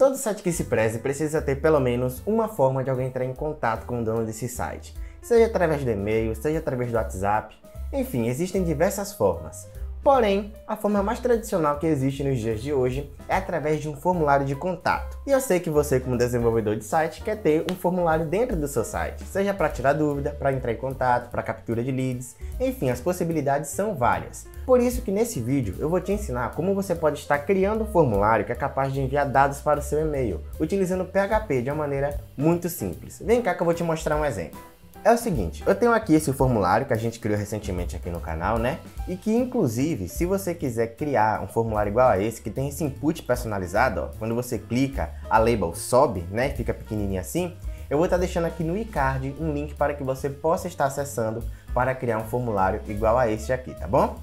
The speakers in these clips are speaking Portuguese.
Todo site que se preze precisa ter pelo menos uma forma de alguém entrar em contato com o dono desse site, seja através do e-mail, seja através do WhatsApp, enfim, existem diversas formas. Porém, a forma mais tradicional que existe nos dias de hoje é através de um formulário de contato. E eu sei que você, como desenvolvedor de site, quer ter um formulário dentro do seu site, seja para tirar dúvida, para entrar em contato, para captura de leads, enfim, as possibilidades são várias. Por isso que nesse vídeo eu vou te ensinar como você pode estar criando um formulário que é capaz de enviar dados para o seu e-mail, utilizando PHP de uma maneira muito simples. Vem cá que eu vou te mostrar um exemplo. É o seguinte, eu tenho aqui esse formulário que a gente criou recentemente aqui no canal, né? E que inclusive, se você quiser criar um formulário igual a esse, que tem esse input personalizado, ó, quando você clica, a label sobe, né? Fica pequenininha assim. Eu vou estar deixando aqui no iCard um link para que você possa estar acessando para criar um formulário igual a esse aqui, tá bom?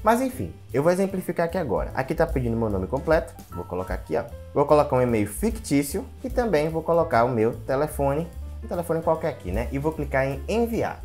Mas enfim, eu vou exemplificar aqui agora. Aqui tá pedindo meu nome completo, vou colocar aqui, ó. Vou colocar um e-mail fictício e também vou colocar o meu telefone, um telefone qualquer aqui, né? E vou clicar em enviar.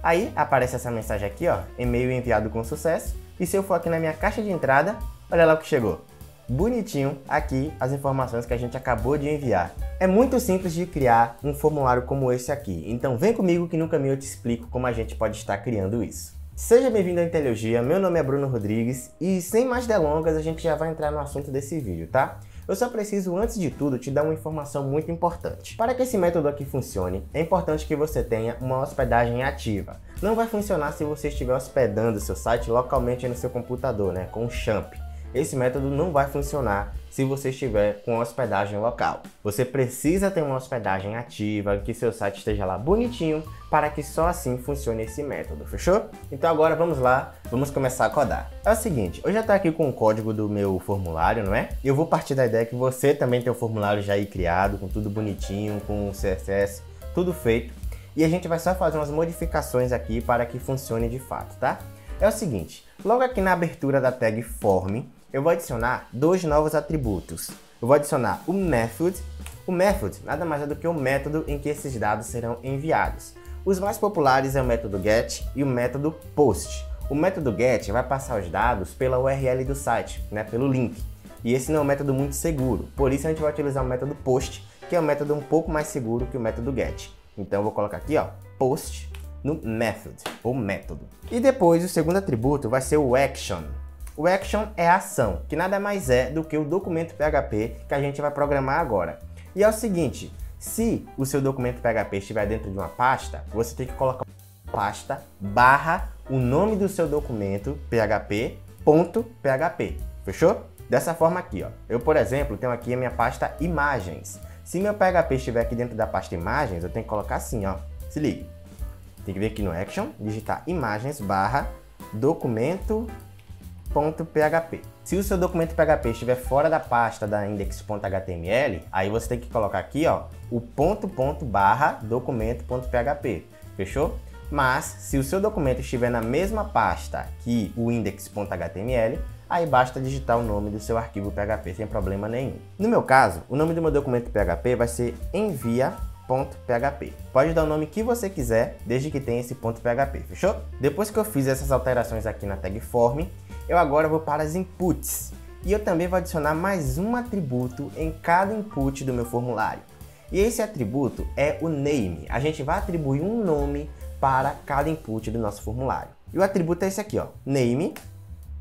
Aí aparece essa mensagem aqui, ó, e-mail enviado com sucesso. E se eu for aqui na minha caixa de entrada, olha lá o que chegou. Bonitinho aqui as informações que a gente acabou de enviar. É muito simples de criar um formulário como esse aqui. Então vem comigo que no caminho eu te explico como a gente pode estar criando isso. Seja bem-vindo à Intelegia, meu nome é Bruno Rodrigues e sem mais delongas a gente já vai entrar no assunto desse vídeo, tá? Eu só preciso, antes de tudo, te dar uma informação muito importante. Para que esse método aqui funcione, é importante que você tenha uma hospedagem ativa. Não vai funcionar se você estiver hospedando seu site localmente no seu computador, né, com o XAMPP. Esse método não vai funcionar se você estiver com hospedagem local. Você precisa ter uma hospedagem ativa, que seu site esteja lá bonitinho, para que só assim funcione esse método, fechou? Então agora vamos lá, vamos começar a codar. É o seguinte, eu já estou aqui com o código do meu formulário, não é? E eu vou partir da ideia que você também tem o formulário já aí criado, com tudo bonitinho, com o CSS, tudo feito. E a gente vai só fazer umas modificações aqui para que funcione de fato, tá? É o seguinte, logo aqui na abertura da tag form, eu vou adicionar dois novos atributos. Eu vou adicionar o method. O method nada mais é do que o método em que esses dados serão enviados. Os mais populares é o método get e o método post. O método get vai passar os dados pela URL do site, né, pelo link. E esse não é um método muito seguro, por isso a gente vai utilizar o método post, que é um método um pouco mais seguro que o método get. Então eu vou colocar aqui, ó, post no method, ou método. E depois o segundo atributo vai ser o action. O action é a ação, que nada mais é do que o documento PHP que a gente vai programar agora. E é o seguinte, se o seu documento PHP estiver dentro de uma pasta, você tem que colocar pasta barra o nome do seu documento php.php, fechou? Dessa forma aqui, ó. Eu, por exemplo, tenho aqui a minha pasta imagens. Se meu PHP estiver aqui dentro da pasta imagens, eu tenho que colocar assim, ó. Se liga. Tem que vir aqui no action, digitar imagens barra documento.php. Se o seu documento PHP estiver fora da pasta da index.html, aí você tem que colocar aqui, ó, o barra documento.php, fechou? Mas se o seu documento estiver na mesma pasta que o index.html, aí basta digitar o nome do seu arquivo PHP sem problema nenhum. No meu caso, o nome do meu documento PHP vai ser envia.php. Pode dar o nome que você quiser, desde que tenha esse .php, fechou? Depois que eu fiz essas alterações aqui na tag form, eu agora vou para as inputs. E eu também vou adicionar mais um atributo em cada input do meu formulário. E esse atributo é o name. A gente vai atribuir um nome para cada input do nosso formulário. E o atributo é esse aqui, ó, name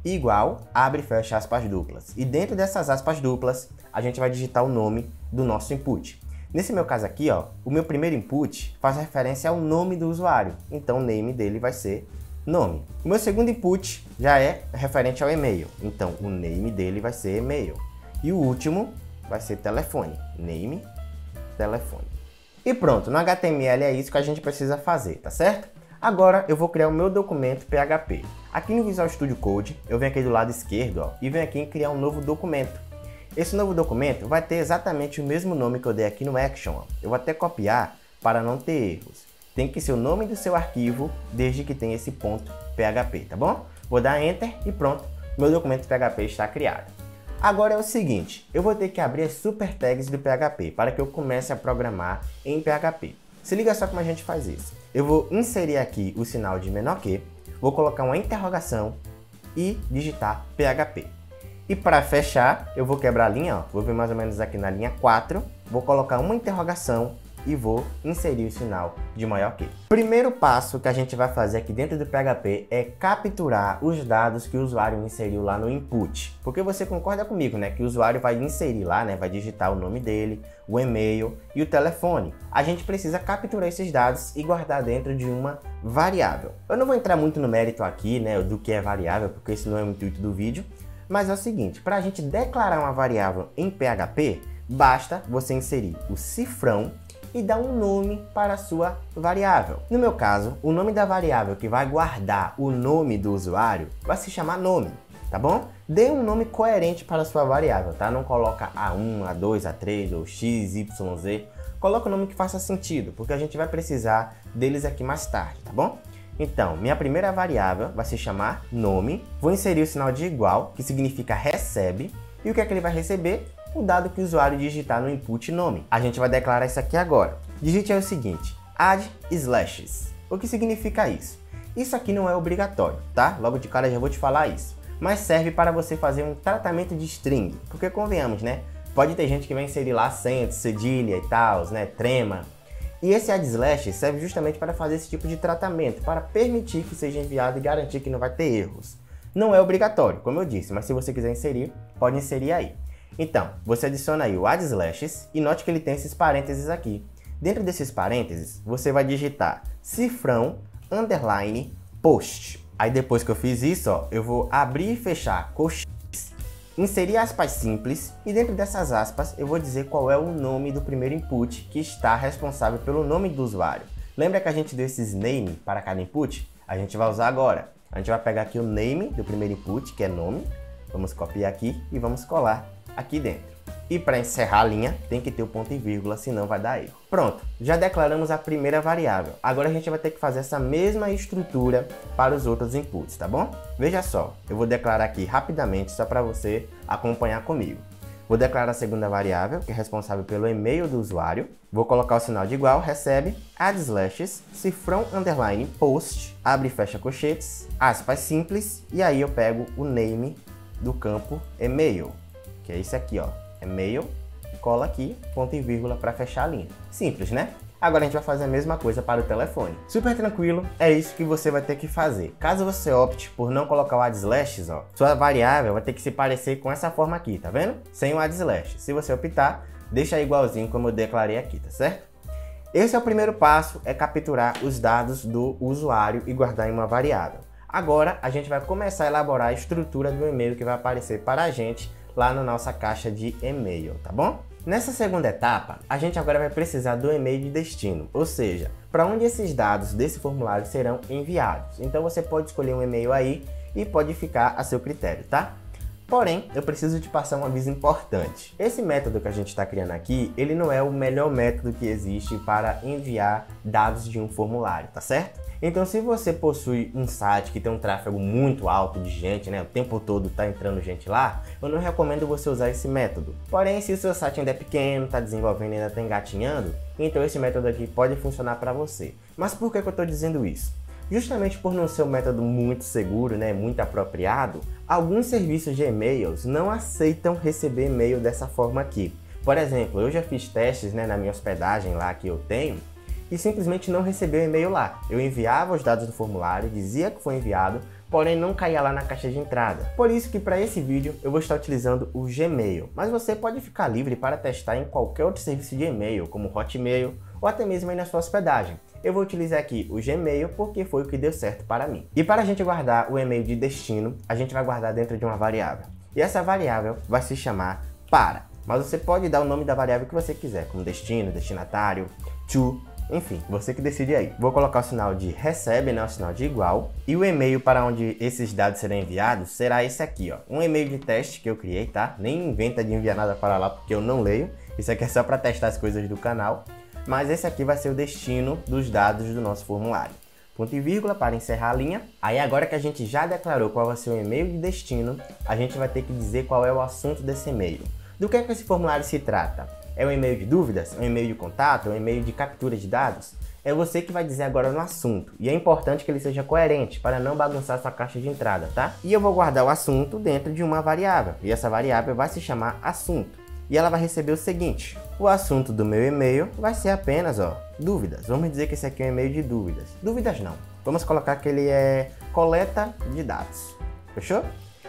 igual, abre e fecha aspas duplas. E dentro dessas aspas duplas, a gente vai digitar o nome do nosso input. Nesse meu caso aqui, ó, o meu primeiro input faz referência ao nome do usuário. Então o name dele vai ser nome. O meu segundo input já é referente ao e-mail. Então o name dele vai ser e-mail. E o último vai ser telefone. Name, telefone. E pronto, no HTML é isso que a gente precisa fazer, tá certo? Agora eu vou criar o meu documento PHP. Aqui no Visual Studio Code, eu venho aqui do lado esquerdo, ó, e venho aqui em criar um novo documento. Esse novo documento vai ter exatamente o mesmo nome que eu dei aqui no Action. Ó. Eu vou até copiar para não ter erros. Tem que ser o nome do seu arquivo, desde que tenha esse ponto PHP, tá bom? Vou dar Enter e pronto, meu documento PHP está criado. Agora é o seguinte, eu vou ter que abrir as super tags do PHP para que eu comece a programar em PHP. Se liga só como a gente faz isso. Eu vou inserir aqui o sinal de menor que, vou colocar uma interrogação e digitar PHP. E para fechar, eu vou quebrar a linha, ó, vou vir mais ou menos aqui na linha 4, vou colocar uma interrogação e vou inserir o sinal de maior que. Primeiro passo que a gente vai fazer aqui dentro do PHP é capturar os dados que o usuário inseriu lá no input. Porque você concorda comigo, né, que o usuário vai inserir lá, né, vai digitar o nome dele, o e-mail e o telefone. A gente precisa capturar esses dados e guardar dentro de uma variável. Eu não vou entrar muito no mérito aqui, né, do que é variável, porque esse não é o intuito do vídeo, mas é o seguinte, para a gente declarar uma variável em PHP, basta você inserir o cifrão e dar um nome para a sua variável. No meu caso, o nome da variável que vai guardar o nome do usuário vai se chamar nome, tá bom? Dê um nome coerente para a sua variável, tá? Não coloca A1, A2, A3 ou X, Y, Z. Coloca o nome que faça sentido, porque a gente vai precisar deles aqui mais tarde, tá bom? Então, minha primeira variável vai se chamar nome. Vou inserir o sinal de igual, que significa recebe. E o que é que ele vai receber? O dado que o usuário digitar no input nome. A gente vai declarar isso aqui agora. Digite aí o seguinte, add slashes. O que significa isso? Isso aqui não é obrigatório, tá? Logo de cara eu já vou te falar isso. Mas serve para você fazer um tratamento de string. Porque convenhamos, né? Pode ter gente que vai inserir lá acento, cedilha e tal, né? Trema. E esse add slash serve justamente para fazer esse tipo de tratamento, para permitir que seja enviado e garantir que não vai ter erros. Não é obrigatório, como eu disse, mas se você quiser inserir, pode inserir aí. Então, você adiciona aí o add slashes e note que ele tem esses parênteses aqui. Dentro desses parênteses, você vai digitar cifrão, underline, post. Aí depois que eu fiz isso, ó, eu vou abrir e fechar colchetes, inserir aspas simples e dentro dessas aspas eu vou dizer qual é o nome do primeiro input que está responsável pelo nome do usuário. Lembra que a gente deu esses name para cada input? A gente vai usar agora. A gente vai pegar aqui o name do primeiro input, que é nome. Vamos copiar aqui e vamos colar aqui dentro. E para encerrar a linha, tem que ter o ponto e vírgula, senão vai dar erro. Pronto, já declaramos a primeira variável. Agora a gente vai ter que fazer essa mesma estrutura para os outros inputs, tá bom? Veja só, eu vou declarar aqui rapidamente, só para você acompanhar comigo. Vou declarar a segunda variável, que é responsável pelo e-mail do usuário. Vou colocar o sinal de igual, recebe, add slashes, cifrão, underline, post, abre e fecha colchetes, aspas simples, e aí eu pego o name do campo e-mail. Que é esse aqui, ó, e-mail, cola aqui, ponto e vírgula para fechar a linha. Simples, né? Agora a gente vai fazer a mesma coisa para o telefone. Super tranquilo, é isso que você vai ter que fazer. Caso você opte por não colocar o add slashes, ó, sua variável vai ter que se parecer com essa forma aqui, tá vendo? Sem o add slash. Se você optar, deixa igualzinho como eu declarei aqui, tá certo? Esse é o primeiro passo, é capturar os dados do usuário e guardar em uma variável. Agora a gente vai começar a elaborar a estrutura do e-mail que vai aparecer para a gente lá na nossa caixa de e-mail, tá bom? Nessa segunda etapa, a gente agora vai precisar do e-mail de destino, ou seja, para onde esses dados desse formulário serão enviados. Então você pode escolher um e-mail aí e pode ficar a seu critério, tá? Porém, eu preciso te passar um aviso importante. Esse método que a gente está criando aqui, ele não é o melhor método que existe para enviar dados de um formulário, tá certo? Então, se você possui um site que tem um tráfego muito alto de gente, né, o tempo todo tá entrando gente lá, eu não recomendo você usar esse método. Porém, se o seu site ainda é pequeno, tá desenvolvendo, ainda tá engatinhando, então esse método aqui pode funcionar para você. Mas por que eu estou dizendo isso? Justamente por não ser um método muito seguro, né, muito apropriado, alguns serviços de e-mails não aceitam receber e-mail dessa forma aqui. Por exemplo, eu já fiz testes, né, na minha hospedagem lá que eu tenho, e simplesmente não recebeu e-mail lá. Eu enviava os dados do formulário, dizia que foi enviado, porém não caía lá na caixa de entrada. Por isso que para esse vídeo eu vou estar utilizando o Gmail, mas você pode ficar livre para testar em qualquer outro serviço de e-mail, como Hotmail ou até mesmo aí na sua hospedagem. Eu vou utilizar aqui o Gmail porque foi o que deu certo para mim. E para a gente guardar o e-mail de destino, a gente vai guardar dentro de uma variável. E essa variável vai se chamar para, mas você pode dar o nome da variável que você quiser, como destino, destinatário, to, enfim, você que decide aí. Vou colocar o sinal de recebe, né, o sinal de igual. E o e-mail para onde esses dados serão enviados será esse aqui, ó. Um e-mail de teste que eu criei, tá? Nem inventa de enviar nada para lá porque eu não leio. Isso aqui é só para testar as coisas do canal. Mas esse aqui vai ser o destino dos dados do nosso formulário. Ponto e vírgula para encerrar a linha. Aí agora que a gente já declarou qual vai ser o e-mail de destino, a gente vai ter que dizer qual é o assunto desse e-mail. Do que é que esse formulário se trata? É um e-mail de dúvidas? É um e-mail de contato? É um e-mail de captura de dados? É você que vai dizer agora no assunto, e é importante que ele seja coerente para não bagunçar sua caixa de entrada, tá? E eu vou guardar o assunto dentro de uma variável, e essa variável vai se chamar assunto. E ela vai receber o seguinte: o assunto do meu e-mail vai ser apenas, dúvidas. Vamos dizer que esse aqui é um e-mail de dúvidas. Dúvidas não. Vamos colocar que ele é coleta de dados. Fechou?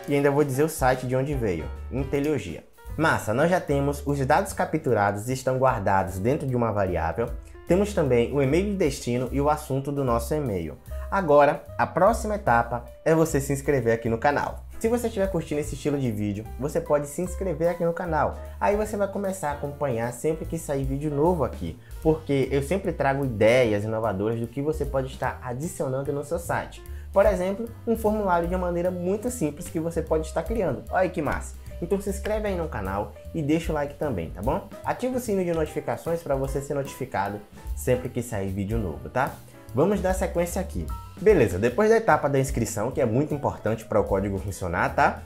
E ainda vou dizer o site de onde veio, Inteligia. Massa, nós já temos os dados capturados e estão guardados dentro de uma variável. Temos também o e-mail de destino e o assunto do nosso e-mail. Agora, a próxima etapa é você se inscrever aqui no canal. Se você estiver curtindo esse estilo de vídeo, você pode se inscrever aqui no canal. Aí você vai começar a acompanhar sempre que sair vídeo novo aqui, porque eu sempre trago ideias inovadoras do que você pode estar adicionando no seu site. Por exemplo, um formulário de uma maneira muito simples que você pode estar criando. Olha que massa! Então se inscreve aí no canal e deixa o like também, tá bom? Ativa o sininho de notificações para você ser notificado sempre que sair vídeo novo, tá? Vamos dar sequência aqui. Beleza, depois da etapa da inscrição, que é muito importante para o código funcionar, tá?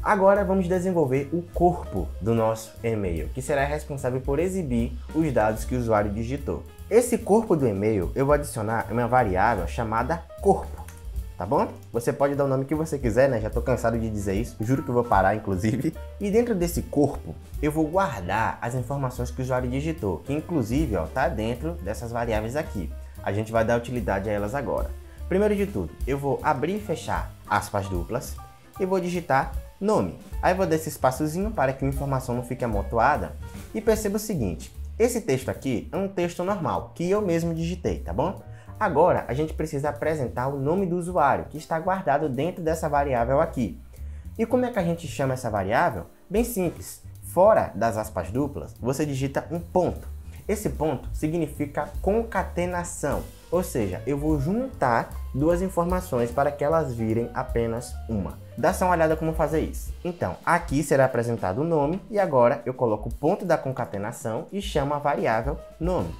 Agora vamos desenvolver o corpo do nosso e-mail, que será responsável por exibir os dados que o usuário digitou. Esse corpo do e-mail eu vou adicionar uma variável chamada corpo, tá bom? Você pode dar o nome que você quiser, né? Já tô cansado de dizer isso, juro que eu vou parar inclusive. E dentro desse corpo eu vou guardar as informações que o usuário digitou, que inclusive tá dentro dessas variáveis aqui. A gente vai dar utilidade a elas agora. Primeiro de tudo, eu vou abrir e fechar aspas duplas e vou digitar nome. Aí vou dar esse espaçozinho para que a informação não fique amontoada. E perceba o seguinte, esse texto aqui é um texto normal, que eu mesmo digitei, tá bom? Agora a gente precisa apresentar o nome do usuário, que está guardado dentro dessa variável aqui. E como é que a gente chama essa variável? Bem simples, fora das aspas duplas, você digita um ponto. Esse ponto significa concatenação, ou seja, eu vou juntar duas informações para que elas virem apenas uma. Dá só uma olhada como fazer isso. Então, aqui será apresentado o nome e agora eu coloco o ponto da concatenação e chamo a variável nome.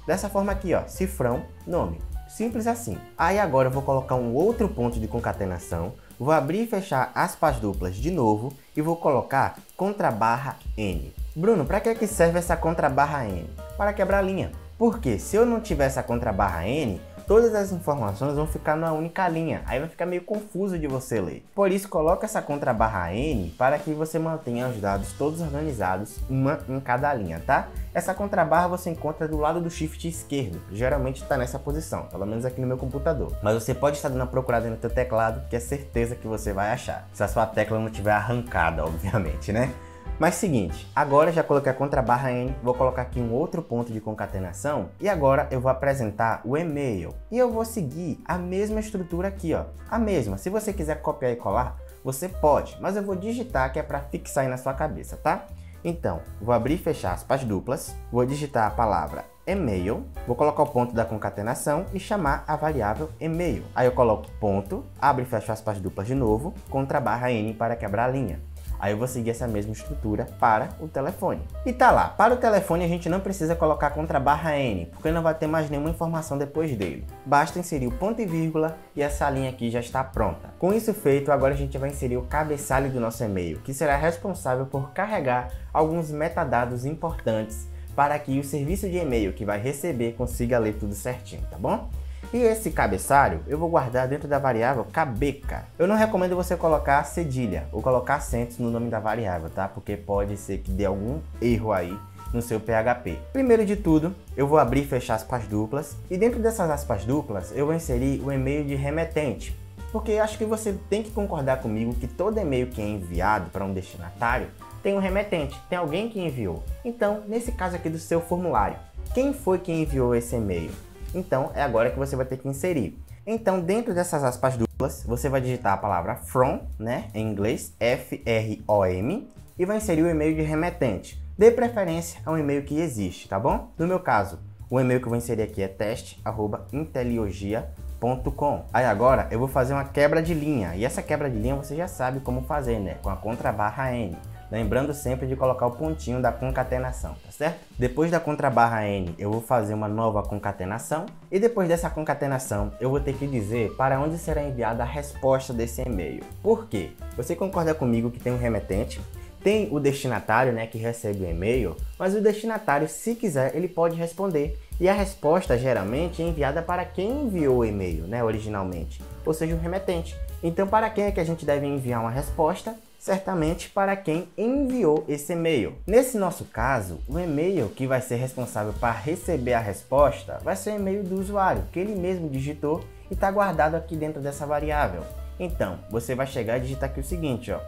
Dessa forma aqui, cifrão nome. Simples assim. Aí agora eu vou colocar um outro ponto de concatenação, vou abrir e fechar aspas duplas de novo e vou colocar contrabarra N. Bruno, para que serve essa contrabarra N? Para quebrar linha. Porque se eu não tiver essa contrabarra N, todas as informações vão ficar numa única linha. Aí vai ficar meio confuso de você ler. Por isso, coloca essa contrabarra N para que você mantenha os dados todos organizados, uma em cada linha, tá? Essa contrabarra você encontra do lado do shift esquerdo. Geralmente está nessa posição, pelo menos aqui no meu computador. Mas você pode estar dando uma procurada no teu teclado, que é certeza que você vai achar. Se a sua tecla não estiver arrancada, obviamente, né? Mas seguinte, agora já coloquei a contrabarra N, vou colocar aqui um outro ponto de concatenação e agora eu vou apresentar o e-mail. E eu vou seguir a mesma estrutura aqui, a mesma. Se você quiser copiar e colar, você pode, mas eu vou digitar que é para fixar aí na sua cabeça, tá? Então, vou abrir e fechar aspas duplas, vou digitar a palavra e-mail, vou colocar o ponto da concatenação e chamar a variável e-mail. Aí eu coloco ponto, abro e fecho aspas duplas de novo, contrabarra N para quebrar a linha. Aí eu vou seguir essa mesma estrutura para o telefone. E tá lá, para o telefone a gente não precisa colocar contrabarra N, porque não vai ter mais nenhuma informação depois dele. Basta inserir o ponto e vírgula e essa linha aqui já está pronta. Com isso feito, agora a gente vai inserir o cabeçalho do nosso e-mail, que será responsável por carregar alguns metadados importantes para que o serviço de e-mail que vai receber consiga ler tudo certinho, tá bom? E esse cabeçalho eu vou guardar dentro da variável cabeca. Eu não recomendo você colocar cedilha ou colocar acentos no nome da variável, tá? Porque pode ser que dê algum erro aí no seu PHP. Primeiro de tudo, eu vou abrir e fechar aspas duplas e dentro dessas aspas duplas eu vou inserir o e-mail de remetente. Porque acho que você tem que concordar comigo que todo e-mail que é enviado para um destinatário tem um remetente, tem alguém que enviou. Então, nesse caso aqui do seu formulário, quem foi que enviou esse e-mail? Então, é agora que você vai ter que inserir. Então, dentro dessas aspas duplas, você vai digitar a palavra from, né, em inglês, F-R-O-M, e vai inserir o e-mail de remetente. Dê preferência a um e-mail que existe, tá bom? No meu caso, o e-mail que eu vou inserir aqui é teste@inteliogia.com. Aí agora, eu vou fazer uma quebra de linha, e essa quebra de linha você já sabe como fazer, né, com a contrabarra N. Lembrando sempre de colocar o pontinho da concatenação, tá certo? Depois da contrabarra N, eu vou fazer uma nova concatenação. E depois dessa concatenação, eu vou ter que dizer para onde será enviada a resposta desse e-mail. Por quê? Você concorda comigo que tem um remetente, tem o destinatário, né, que recebe o e-mail, mas o destinatário, se quiser, ele pode responder. E a resposta geralmente é enviada para quem enviou o e-mail, né, originalmente, ou seja, o remetente. Então, para quem é que a gente deve enviar uma resposta? Certamente para quem enviou esse e-mail. Nesse nosso caso, o e-mail que vai ser responsável para receber a resposta vai ser o e-mail do usuário, que ele mesmo digitou e está guardado aqui dentro dessa variável. Então, você vai chegar e digitar aqui o seguinte, ó,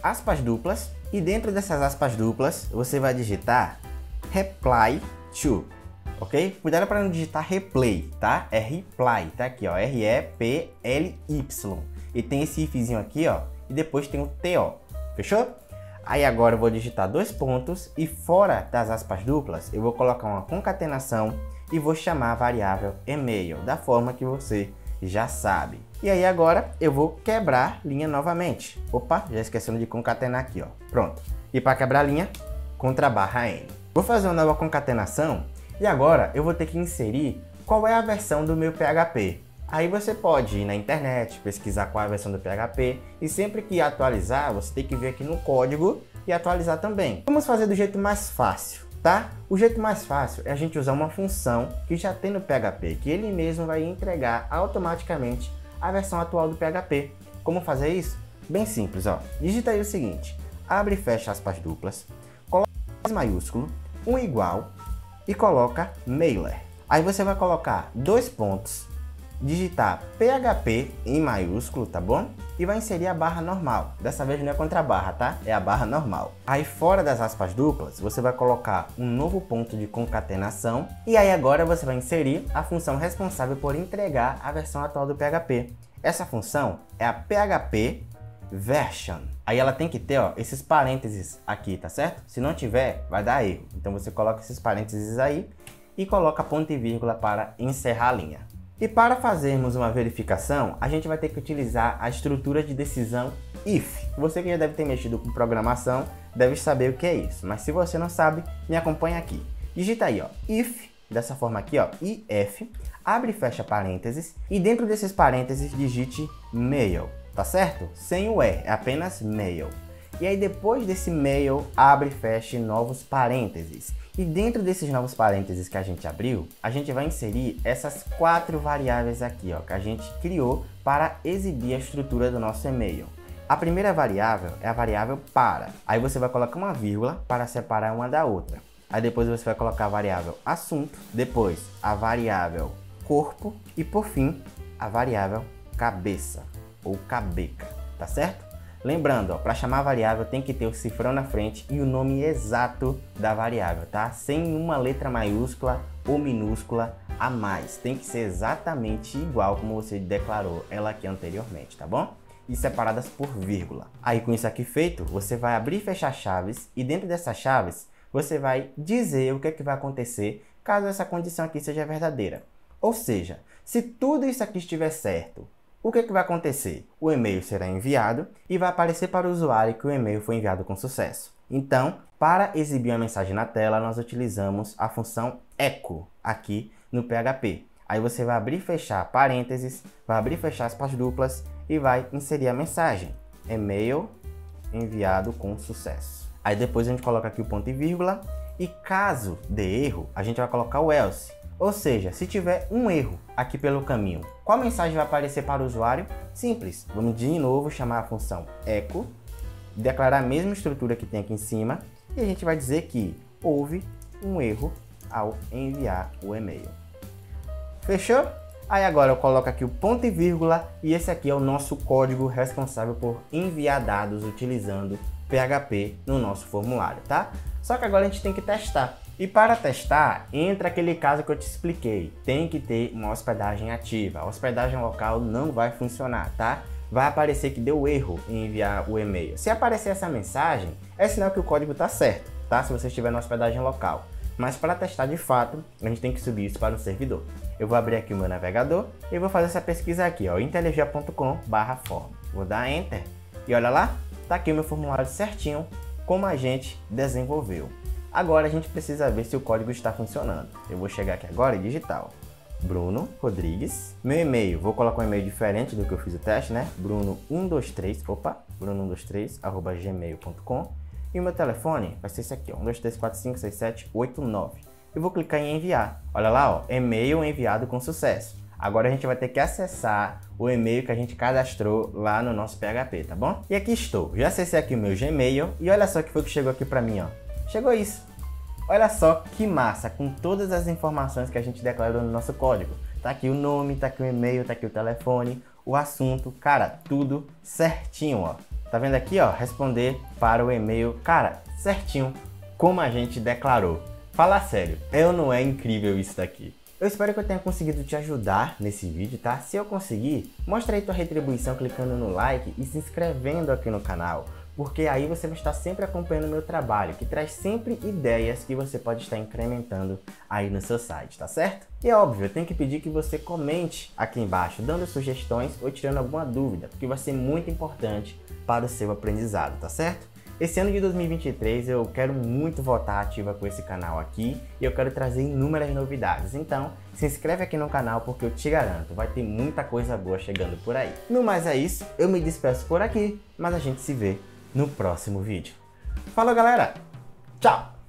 aspas duplas, e dentro dessas aspas duplas, você vai digitar reply to, ok? Cuidado para não digitar replay, tá? É reply, tá aqui, ó, R-E-P-L-Y. E tem esse ifzinho aqui, ó, e depois tem o TO, fechou? Aí agora eu vou digitar dois pontos e fora das aspas duplas eu vou colocar uma concatenação e vou chamar a variável e-mail da forma que você já sabe. E aí agora eu vou quebrar linha novamente. Opa, já esquecendo de concatenar aqui, ó. Pronto. E para quebrar linha, contra barra N. Vou fazer uma nova concatenação e agora eu vou ter que inserir qual é a versão do meu PHP. Aí você pode ir na internet, pesquisar qual é a versão do PHP e sempre que atualizar, você tem que vir aqui no código e atualizar também. Vamos fazer do jeito mais fácil, tá? O jeito mais fácil é a gente usar uma função que já tem no PHP, que ele mesmo vai entregar automaticamente a versão atual do PHP. Como fazer isso? Bem simples, ó. Digita aí o seguinte, abre e fecha aspas duplas, coloca maiúsculo, um igual e coloca mailer. Aí você vai colocar dois pontos, digitar PHP em maiúsculo, tá bom? E vai inserir a barra normal. Dessa vez não é contra a barra, tá? É a barra normal. Aí fora das aspas duplas, você vai colocar um novo ponto de concatenação. E aí agora você vai inserir a função responsável por entregar a versão atual do PHP. Essa função é a PHP version. Aí ela tem que ter, ó, esses parênteses aqui, tá certo? Se não tiver, vai dar erro. Então você coloca esses parênteses aí e coloca ponto e vírgula para encerrar a linha. E para fazermos uma verificação, a gente vai ter que utilizar a estrutura de decisão if. Você que já deve ter mexido com programação, deve saber o que é isso. Mas se você não sabe, me acompanha aqui. Digita aí, ó, if, dessa forma aqui, ó, if, abre e fecha parênteses, e dentro desses parênteses digite mail, tá certo? Sem o E, é apenas mail. E aí depois desse mail, abre e fecha novos parênteses. E dentro desses novos parênteses que a gente abriu, a gente vai inserir essas quatro variáveis aqui, ó, que a gente criou para exibir a estrutura do nosso e-mail. A primeira variável é a variável para. Aí você vai colocar uma vírgula para separar uma da outra. Aí depois você vai colocar a variável assunto, depois a variável corpo e por fim a variável cabeça ou cabeca, tá certo? Lembrando, para chamar a variável tem que ter o cifrão na frente e o nome exato da variável, tá? Sem uma letra maiúscula ou minúscula a mais. Tem que ser exatamente igual como você declarou ela aqui anteriormente, tá bom? E separadas por vírgula. Aí com isso aqui feito, você vai abrir e fechar chaves e dentro dessas chaves você vai dizer o que é que vai acontecer caso essa condição aqui seja verdadeira. Ou seja, se tudo isso aqui estiver certo, o que vai acontecer? O e-mail será enviado e vai aparecer para o usuário que o e-mail foi enviado com sucesso. Então, para exibir uma mensagem na tela, nós utilizamos a função echo aqui no PHP. Aí você vai abrir e fechar parênteses, vai abrir e fechar aspas duplas e vai inserir a mensagem. E-mail enviado com sucesso. Aí depois a gente coloca aqui o ponto e vírgula e caso dê erro, a gente vai colocar o else. Ou seja, se tiver um erro aqui pelo caminho, qual mensagem vai aparecer para o usuário? Simples, vamos de novo chamar a função echo, declarar a mesma estrutura que tem aqui em cima e a gente vai dizer que houve um erro ao enviar o e-mail. Fechou? Aí agora eu coloco aqui o ponto e vírgula e esse aqui é o nosso código responsável por enviar dados utilizando PHP no nosso formulário, tá? Só que agora a gente tem que testar. E para testar, entra aquele caso que eu te expliquei. Tem que ter uma hospedagem ativa. A hospedagem local não vai funcionar, tá? Vai aparecer que deu erro em enviar o e-mail. Se aparecer essa mensagem, é sinal que o código está certo, tá? Se você estiver na hospedagem local. Mas para testar de fato, a gente tem que subir isso para o servidor. Eu vou abrir aqui o meu navegador e vou fazer essa pesquisa aqui, ó, intelegia.com/form. Vou dar Enter e olha lá, tá aqui o meu formulário certinho, como a gente desenvolveu. Agora a gente precisa ver se o código está funcionando. Eu vou chegar aqui agora e digitar, ó, Bruno Rodrigues. Meu e-mail, vou colocar um e-mail diferente do que eu fiz o teste, né? Bruno123, Bruno123, @gmail.com. E o meu telefone vai ser esse aqui, ó, 1, 2, 3, 4, 5, 6, 7, 8, 9. Eu vou clicar em enviar. Olha lá, ó, e-mail enviado com sucesso. Agora a gente vai ter que acessar o e-mail que a gente cadastrou lá no nosso PHP, tá bom? E aqui estou. Já acessei aqui o meu Gmail e olha só o que foi que chegou aqui pra mim, ó. Chegou isso. Olha só que massa, com todas as informações que a gente declarou no nosso código. Tá aqui o nome, tá aqui o e-mail, tá aqui o telefone, o assunto, cara, tudo certinho, ó. Tá vendo aqui, ó, responder para o e-mail, cara, certinho, como a gente declarou. Fala sério, não é incrível isso daqui? Eu espero que eu tenha conseguido te ajudar nesse vídeo, tá? Se eu conseguir, mostra aí tua retribuição clicando no like e se inscrevendo aqui no canal, porque aí você vai estar sempre acompanhando o meu trabalho, que traz sempre ideias que você pode estar incrementando aí no seu site, tá certo? E é óbvio, eu tenho que pedir que você comente aqui embaixo, dando sugestões ou tirando alguma dúvida, porque vai ser muito importante para o seu aprendizado, tá certo? Esse ano de 2023 eu quero muito voltar ativa com esse canal aqui e eu quero trazer inúmeras novidades. Então, se inscreve aqui no canal porque eu te garanto, vai ter muita coisa boa chegando por aí. No mais é isso, eu me despeço por aqui, mas a gente se vê no próximo vídeo. Falou, galera! Tchau!